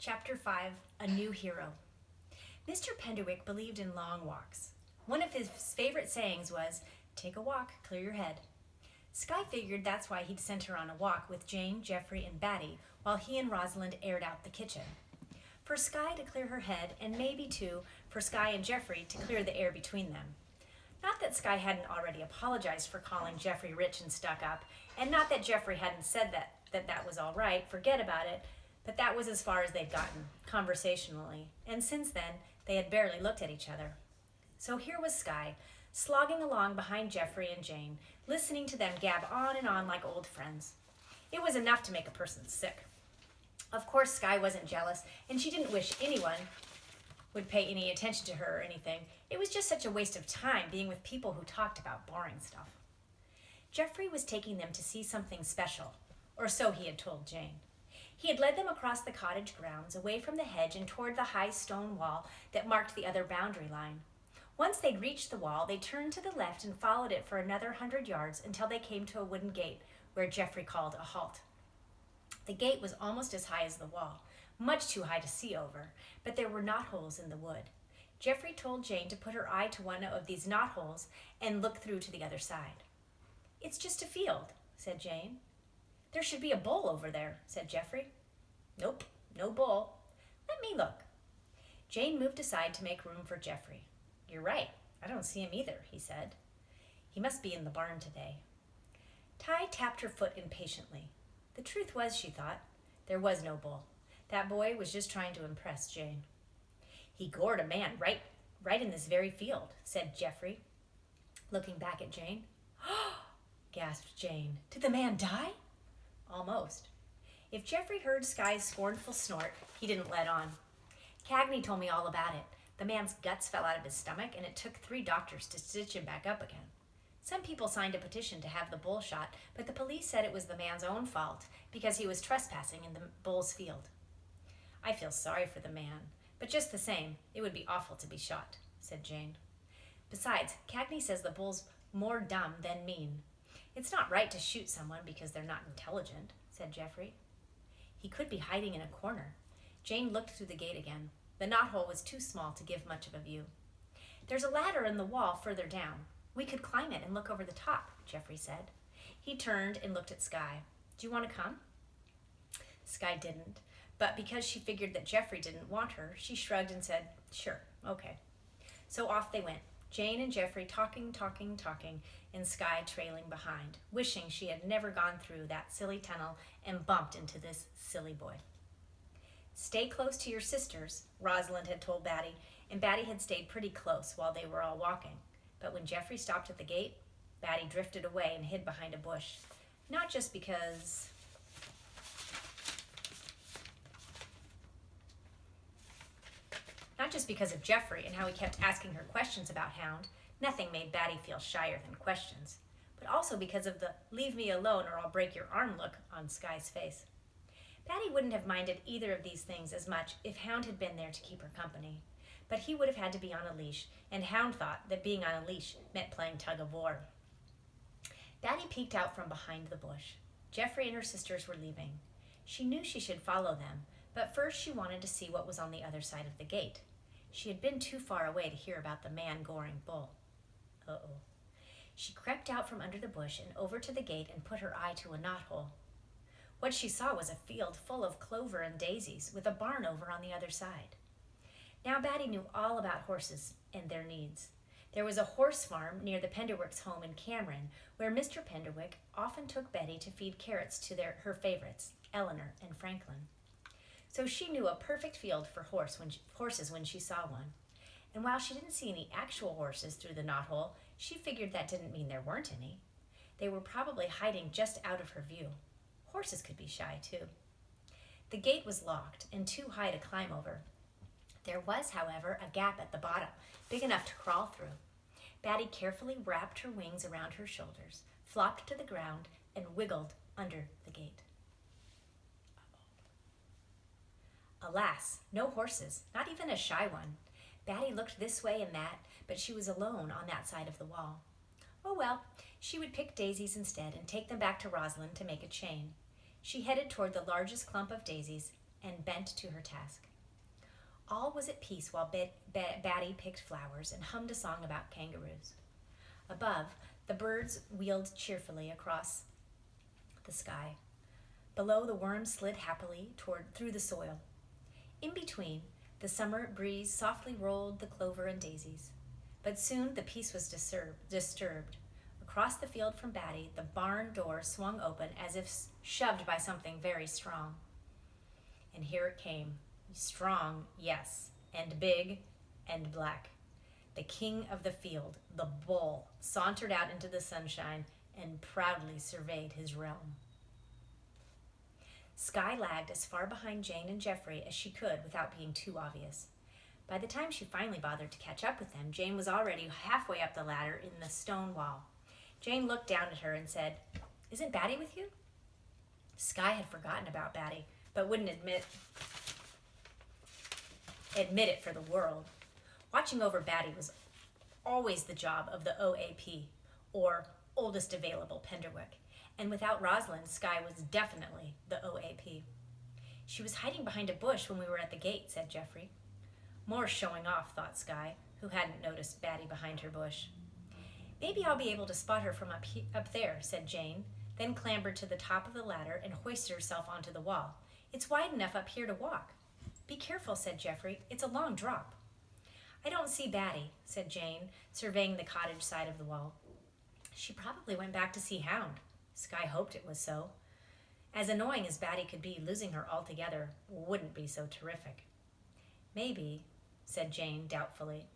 Chapter 5, A New Hero. Mr. Penderwick believed in long walks. One of his favorite sayings was, "Take a walk, clear your head." Skye figured that's why he'd sent her on a walk with Jane, Geoffrey, and Batty while he and Rosalind aired out the kitchen. For Skye to clear her head, and maybe, too, for Skye and Geoffrey to clear the air between them. Not that Skye hadn't already apologized for calling Geoffrey rich and stuck up, and not that Geoffrey hadn't said that was all right, forget about it, but that was as far as they'd gotten, conversationally, and since then, they had barely looked at each other. So here was Skye, slogging along behind Geoffrey and Jane, listening to them gab on and on like old friends. It was enough to make a person sick. Of course, Skye wasn't jealous, and she didn't wish anyone would pay any attention to her or anything. It was just such a waste of time being with people who talked about boring stuff. Geoffrey was taking them to see something special, or so he had told Jane. He had led them across the cottage grounds, away from the hedge and toward the high stone wall that marked the other boundary line. Once they'd reached the wall, they turned to the left and followed it for another 100 yards until they came to a wooden gate where Geoffrey called a halt. The gate was almost as high as the wall, much too high to see over, but there were knotholes in the wood. Geoffrey told Jane to put her eye to one of these knotholes and look through to the other side. "It's just a field," said Jane. "There should be a bull over there," said Geoffrey. "Nope, no bull. Let me look." Jane moved aside to make room for Geoffrey. "You're right, I don't see him either," he said. "He must be in the barn today." Ty tapped her foot impatiently. The truth was, she thought, there was no bull. That boy was just trying to impress Jane. "He gored a man right in this very field," said Geoffrey, looking back at Jane. Gasped Jane. "Did the man die?" "Almost." If Geoffrey heard Skye's scornful snort, he didn't let on. "Cagney told me all about it. The man's guts fell out of his stomach, and it took 3 doctors to stitch him back up again. Some people signed a petition to have the bull shot, but the police said it was the man's own fault because he was trespassing in the bull's field. I feel sorry for the man, but just the same, it would be awful to be shot," said Jane. "Besides, Cagney says the bull's more dumb than mean. It's not right to shoot someone because they're not intelligent," said Geoffrey. "He could be hiding in a corner." Jane looked through the gate again. The knothole was too small to give much of a view. "There's a ladder in the wall further down. We could climb it and look over the top," Geoffrey said. He turned and looked at Skye. "Do you want to come?" Skye didn't, but because she figured that Geoffrey didn't want her, she shrugged and said, "Sure, okay." So off they went, Jane and Geoffrey talking, and Skye trailing behind, wishing she had never gone through that silly tunnel and bumped into this silly boy. "Stay close to your sisters," Rosalind had told Batty, and Batty had stayed pretty close while they were all walking. But when Geoffrey stopped at the gate, Batty drifted away and hid behind a bush. Not just because of Geoffrey and how he kept asking her questions about Hound. Nothing made Batty feel shyer than questions. But also because of the "leave me alone or I'll break your arm" look on Skye's face. Batty wouldn't have minded either of these things as much if Hound had been there to keep her company. But he would have had to be on a leash, and Hound thought that being on a leash meant playing tug-of-war. Batty peeked out from behind the bush. Geoffrey and her sisters were leaving. She knew she should follow them, but first she wanted to see what was on the other side of the gate. She had been too far away to hear about the man-goring bull. Uh-oh. She crept out from under the bush and over to the gate and put her eye to a knothole. What she saw was a field full of clover and daisies, with a barn over on the other side. Now Batty knew all about horses and their needs. There was a horse farm near the Penderwicks' home in Cameron, where Mr. Penderwick often took Betty to feed carrots to her favorites, Eleanor and Franklin. So she knew a perfect field for horses when she saw one. And while she didn't see any actual horses through the knothole, she figured that didn't mean there weren't any. They were probably hiding just out of her view. Horses could be shy, too. The gate was locked and too high to climb over. There was, however, a gap at the bottom, big enough to crawl through. Batty carefully wrapped her wings around her shoulders, flopped to the ground, and wiggled under the gate. Alas, no horses, not even a shy one. Batty looked this way and that, but she was alone on that side of the wall. Oh well, she would pick daisies instead and take them back to Rosalind to make a chain. She headed toward the largest clump of daisies and bent to her task. All was at peace while Batty picked flowers and hummed a song about kangaroos. Above, the birds wheeled cheerfully across the sky. Below, the worms slid happily through the soil. In between, the summer breeze softly rolled the clover and daisies. But soon the peace was disturbed. Across the field from Batty, the barn door swung open as if shoved by something very strong. And here it came. Strong, yes, and big and black. The king of the field, the bull, sauntered out into the sunshine and proudly surveyed his realm. Skye lagged as far behind Jane and Geoffrey as she could without being too obvious. By the time she finally bothered to catch up with them, Jane was already halfway up the ladder in the stone wall. Jane looked down at her and said, "Isn't Batty with you?" Skye had forgotten about Batty, but wouldn't admit it for the world. Watching over Batty was always the job of the OAP, or Oldest Available Penderwick, and without Rosalind, Skye was definitely the OAP. "She was hiding behind a bush when we were at the gate," said Geoffrey. More showing off, thought Skye, who hadn't noticed Batty behind her bush. "Maybe I'll be able to spot her from up there," said Jane, then clambered to the top of the ladder and hoisted herself onto the wall. "It's wide enough up here to walk." "Be careful," said Geoffrey. "It's a long drop." "I don't see Batty," said Jane, surveying the cottage side of the wall. "She probably went back to see Hound." Skye hoped it was so. As annoying as Batty could be, losing her altogether wouldn't be so terrific. "Maybe," said Jane doubtfully.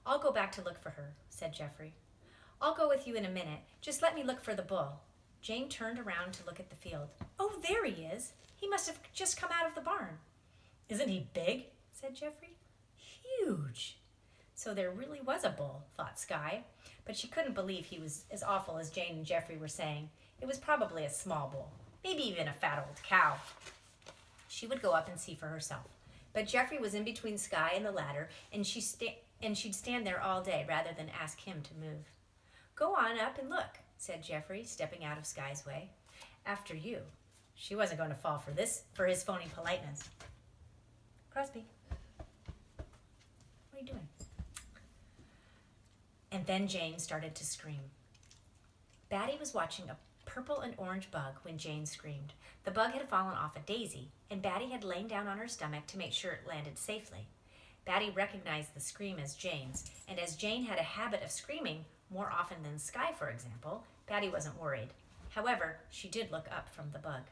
"I'll go back to look for her," said Geoffrey. "I'll go with you in a minute. Just let me look for the bull." Jane turned around to look at the field. "Oh, there he is. He must have just come out of the barn." "Isn't he big?" said Geoffrey. "Huge." So there really was a bull, thought Skye, but she couldn't believe he was as awful as Jane and Geoffrey were saying. It was probably a small bull, maybe even a fat old cow. She would go up and see for herself. But Geoffrey was in between Skye and the ladder, and she'd stand there all day rather than ask him to move. "Go on up and look," said Geoffrey, stepping out of Skye's way. "After you." She wasn't going to fall for his phony politeness. "Crosby, what are you doing?" And then Jane started to scream. Batty was watching a purple and orange bug when Jane screamed. The bug had fallen off a daisy, and Batty had lain down on her stomach to make sure it landed safely. Batty recognized the scream as Jane's, and as Jane had a habit of screaming more often than Skye, for example, Batty wasn't worried. However, she did look up from the bug.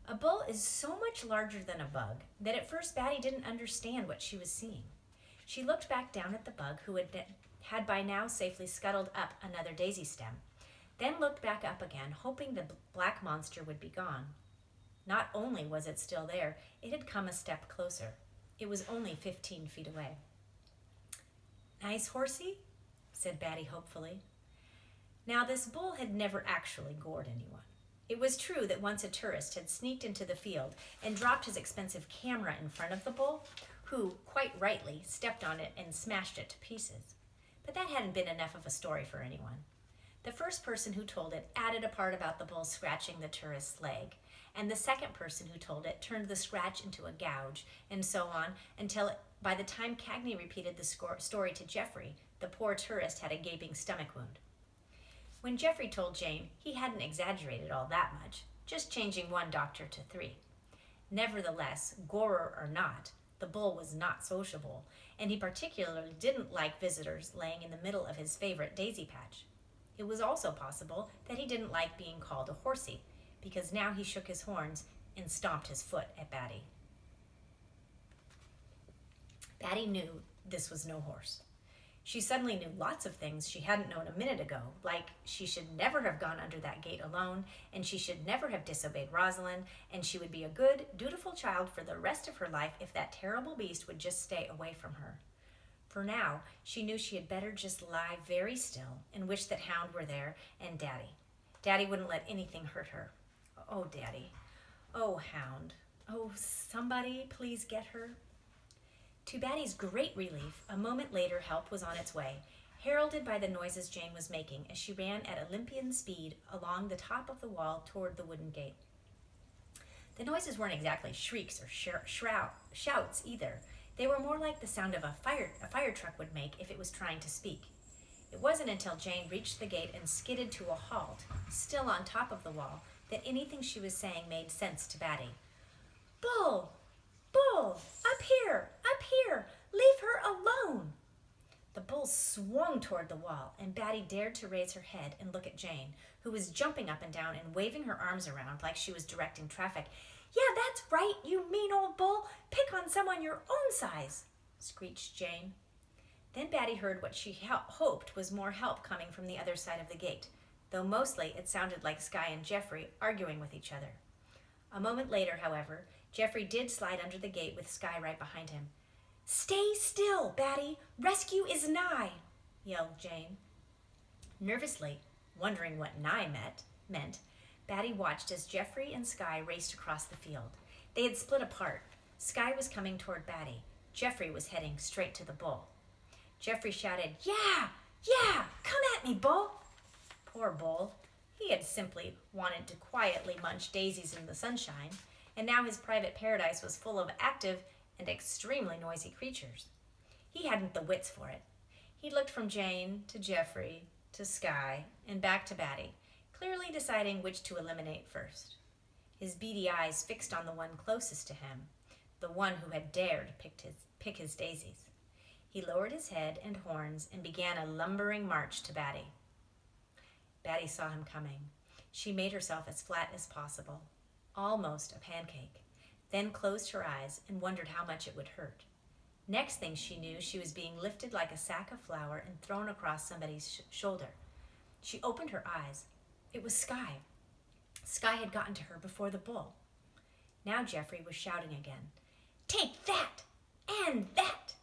A bull is so much larger than a bug that at first Batty didn't understand what she was seeing. She looked back down at the bug, who had by now safely scuttled up another daisy stem, then looked back up again, hoping the black monster would be gone. Not only was it still there, it had come a step closer. It was only 15 feet away. "Nice horsey?" said Batty hopefully. Now, this bull had never actually gored anyone. It was true that once a tourist had sneaked into the field and dropped his expensive camera in front of the bull, who, quite rightly, stepped on it and smashed it to pieces. But that hadn't been enough of a story for anyone. The first person who told it added a part about the bull scratching the tourist's leg, and the second person who told it turned the scratch into a gouge, and so on, until by the time Cagney repeated the story to Geoffrey, the poor tourist had a gaping stomach wound. When Geoffrey told Jane, he hadn't exaggerated all that much, just changing one doctor to 3. Nevertheless, gorer or not, the bull was not sociable, and he particularly didn't like visitors laying in the middle of his favorite daisy patch. It was also possible that he didn't like being called a horsey, because now he shook his horns and stomped his foot at Batty. Batty knew this was no horse. She suddenly knew lots of things she hadn't known a minute ago, like she should never have gone under that gate alone, and she should never have disobeyed Rosalind, and she would be a good, dutiful child for the rest of her life if that terrible beast would just stay away from her. For now, she knew she had better just lie very still and wish that Hound were there and Daddy. Daddy wouldn't let anything hurt her. Oh, Daddy. Oh, Hound. Oh, somebody please get her. To Batty's great relief, a moment later help was on its way, heralded by the noises Jane was making as she ran at Olympian speed along the top of the wall toward the wooden gate. The noises weren't exactly shrieks or shouts either. They were more like the sound of a fire truck would make if it was trying to speak. It wasn't until Jane reached the gate and skidded to a halt, still on top of the wall, that anything she was saying made sense to Batty. "Bull! Bull! Up here! Up here! Leave her alone!" The bull swung toward the wall, and Batty dared to raise her head and look at Jane, who was jumping up and down and waving her arms around like she was directing traffic. "Yeah, that's right, you mean old bull! Pick on someone your own size!" screeched Jane. Then Batty heard what she hoped was more help coming from the other side of the gate, though mostly it sounded like Skye and Geoffrey arguing with each other. A moment later, however, Geoffrey did slide under the gate with Skye right behind him. "Stay still, Batty! Rescue is nigh!" yelled Jane. Nervously, wondering what nigh meant, Batty watched as Geoffrey and Skye raced across the field. They had split apart. Skye was coming toward Batty. Geoffrey was heading straight to the bull. Geoffrey shouted, "Yeah! Yeah! Come at me, bull!" Poor bull. He had simply wanted to quietly munch daisies in the sunshine, and now his private paradise was full of active and extremely noisy creatures. He hadn't the wits for it. He looked from Jane to Geoffrey to Skye and back to Batty, clearly deciding which to eliminate first. His beady eyes fixed on the one closest to him, the one who had dared pick his daisies. He lowered his head and horns and began a lumbering march to Batty. Batty saw him coming. She made herself as flat as possible, almost a pancake, then closed her eyes and wondered how much it would hurt. Next thing she knew, she was being lifted like a sack of flour and thrown across somebody's shoulder. She opened her eyes. It was Skye. Skye had gotten to her before the bull. Now Geoffrey was shouting again, "Take that! And that!"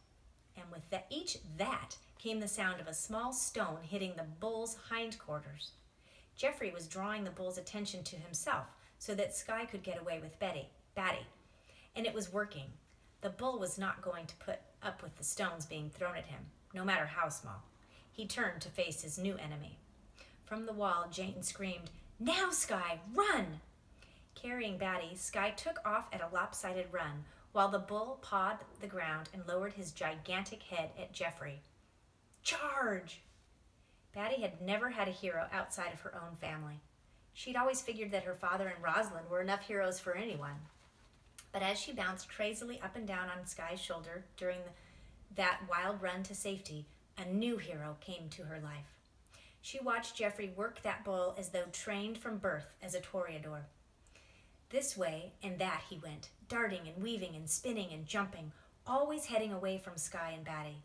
And with each that came the sound of a small stone hitting the bull's hindquarters. Geoffrey was drawing the bull's attention to himself so that Skye could get away with Batty, and it was working. The bull was not going to put up with the stones being thrown at him, no matter how small. He turned to face his new enemy. From the wall, Jane screamed, "Now, Skye, run!" Carrying Batty, Skye took off at a lopsided run, while the bull pawed the ground and lowered his gigantic head at Geoffrey. "Charge!" Batty had never had a hero outside of her own family. She'd always figured that her father and Rosalind were enough heroes for anyone. But as she bounced crazily up and down on Skye's shoulder during that wild run to safety, a new hero came to her life. She watched Geoffrey work that bull as though trained from birth as a toreador. This way and that he went, darting and weaving and spinning and jumping, always heading away from Skye and Batty.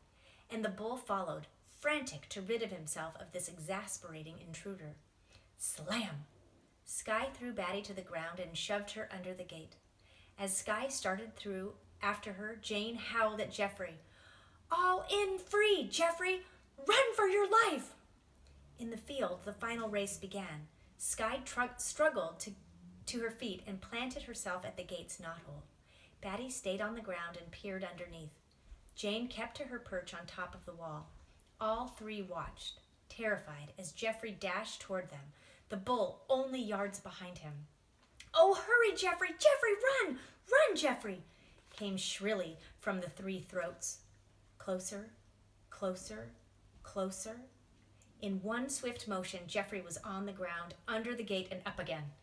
And the bull followed, frantic to rid himself of this exasperating intruder. Slam! Skye threw Batty to the ground and shoved her under the gate. As Skye started through after her, Jane howled at Geoffrey. "All in free, Geoffrey! Run for your life!" In the field, the final race began. Skye struggled to her feet and planted herself at the gate's knothole. Batty stayed on the ground and peered underneath. Jane kept to her perch on top of the wall. All three watched, terrified, as Geoffrey dashed toward them, the bull only yards behind him. "Oh, hurry, Geoffrey! Geoffrey, run! Run, Geoffrey!" came shrilly from the three throats. Closer, closer, closer. In one swift motion, Geoffrey was on the ground, under the gate, and up again.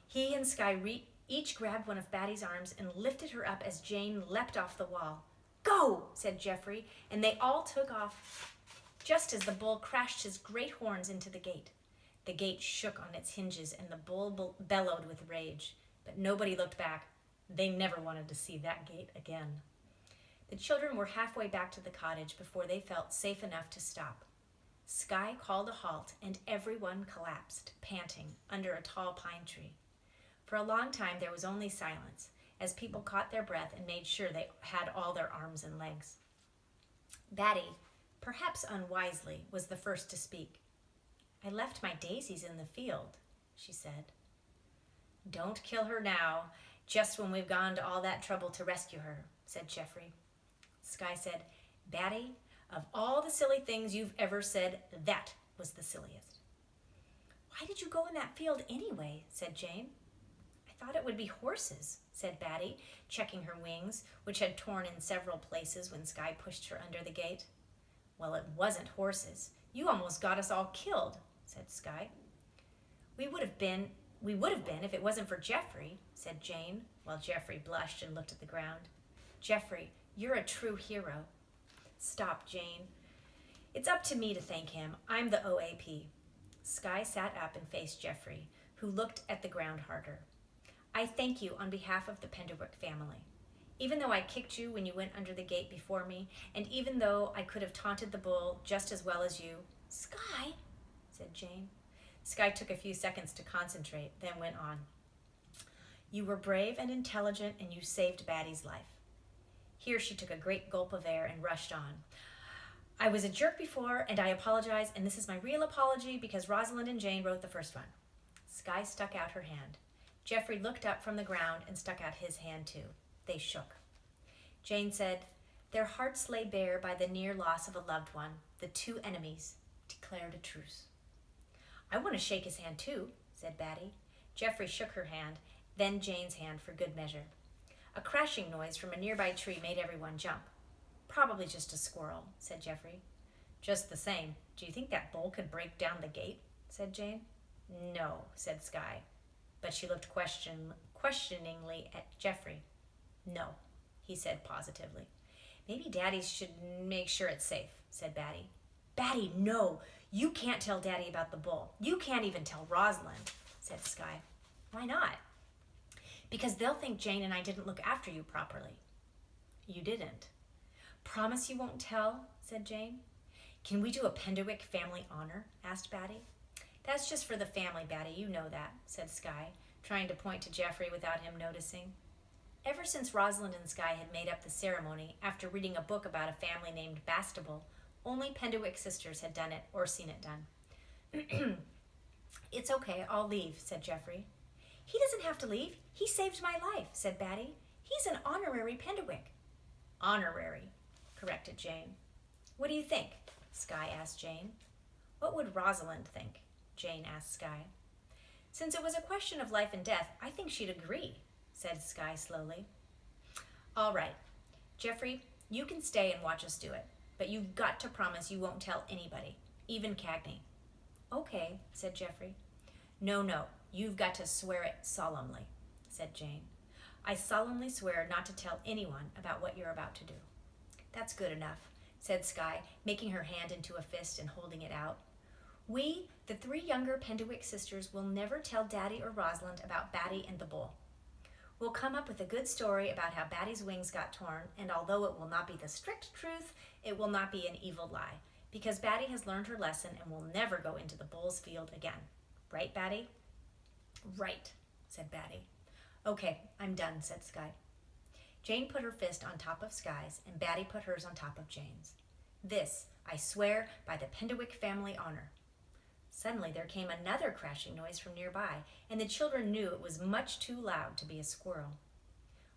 He and Skye each grabbed one of Batty's arms and lifted her up as Jane leapt off the wall. "Go!" said Geoffrey, and they all took off just as the bull crashed his great horns into the gate. The gate shook on its hinges and the bull bellowed with rage, but nobody looked back. They never wanted to see that gate again. The children were halfway back to the cottage before they felt safe enough to stop. Skye called a halt and everyone collapsed, panting, under a tall pine tree. For a long time there was only silence, as people caught their breath and made sure they had all their arms and legs. Batty, perhaps unwisely, was the first to speak. "I left my daisies in the field," she said. "Don't kill her now, just when we've gone to all that trouble to rescue her," said Geoffrey. Skye said, "Batty, of all the silly things you've ever said, that was the silliest." "Why did you go in that field anyway?" said Jane. "I I thought it would be horses, said Batty, checking her wings, which had torn in several places when Skye pushed her under the gate. Well, it wasn't horses. You almost got us all killed, said Skye. We would have been if it wasn't for Geoffrey, said Jane, while Geoffrey blushed and looked at the ground. Geoffrey, you're a true hero. Stop, Jane. It's up to me to thank him. I'm the OAP. Skye sat up and faced Geoffrey, who looked at the ground harder. I thank you on behalf of the Penderwick family. Even though I kicked you when you went under the gate before me, and even though I could have taunted the bull just as well as you, Skye, said Jane. Skye took a few seconds to concentrate, then went on. You were brave and intelligent, and you saved Batty's life. Here she took a great gulp of air and rushed on. I was a jerk before, and I apologize, and this is my real apology because Rosalind and Jane wrote the first one. Skye stuck out her hand. Geoffrey looked up from the ground and stuck out his hand too. They shook. Jane said, Their hearts lay bare by the near loss of a loved one. The two enemies declared a truce. I want to shake his hand too, said Batty. Geoffrey shook her hand, then Jane's hand for good measure. A crashing noise from a nearby tree made everyone jump. Probably just a squirrel, said Geoffrey. Just the same, do you think that bull could break down the gate? Said Jane. No, said Skye, but she looked questioningly at Geoffrey. No, he said positively. Maybe Daddy should make sure it's safe, said Batty. Batty, no, you can't tell Daddy about the bull. You can't even tell Rosalind, said Skye. Why not? Because they'll think Jane and I didn't look after you properly. You didn't. Promise you won't tell, said Jane. Can we do a Penderwick family honor? Asked Batty. That's just for the family, Batty, you know that, said Skye, trying to point to Geoffrey without him noticing. Ever since Rosalind and Skye had made up the ceremony after reading a book about a family named Bastable, only Penderwick sisters had done it or seen it done. It's okay, I'll leave, said Geoffrey. He doesn't have to leave. He saved my life, said Batty. He's an honorary Penderwick. Honorary, corrected Jane. What do you think? Skye asked Jane. What would Rosalind think? Jane asked Skye. Since it was a question of life and death, I think she'd agree, said Skye slowly. All right. Geoffrey, you can stay and watch us do it, but you've got to promise you won't tell anybody, even Cagney. Okay, said Geoffrey. No, you've got to swear it solemnly, said Jane. I solemnly swear not to tell anyone about what you're about to do. That's good enough, said Skye, making her hand into a fist and holding it out. We, the three younger Penderwick sisters, will never tell Daddy or Rosalind about Batty and the bull. We'll come up with a good story about how Batty's wings got torn, and although it will not be the strict truth, it will not be an evil lie, because Batty has learned her lesson and will never go into the bull's field again. Right, Batty? Right, said Batty. Okay, I'm done, said Skye. Jane put her fist on top of Skye's, and Batty put hers on top of Jane's. This, I swear, by the Penderwick family honor. Suddenly there came another crashing noise from nearby, and the children knew it was much too loud to be a squirrel.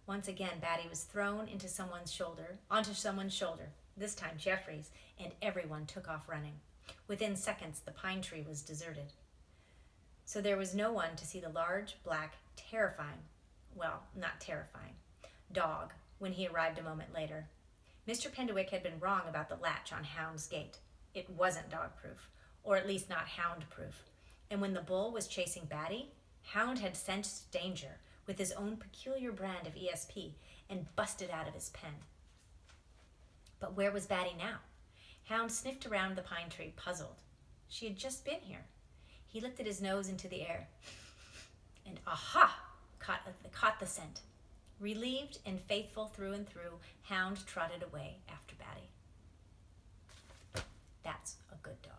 Once again, Batty was thrown onto someone's shoulder, this time Geoffrey's, and everyone took off running. Within seconds, the pine tree was deserted. So there was no one to see the large, black, not terrifying, dog when he arrived a moment later. Mr. Penderwick had been wrong about the latch on Hound's gate. It wasn't dog-proof, or at least not hound-proof. And when the bull was chasing Batty, Hound had sensed danger with his own peculiar brand of ESP and busted out of his pen. But where was Batty now? Hound sniffed around the pine tree, puzzled. She had just been here. He lifted his nose into the air, and aha! Caught the scent. Relieved and faithful through and through, Hound trotted away after Batty. That's a good dog.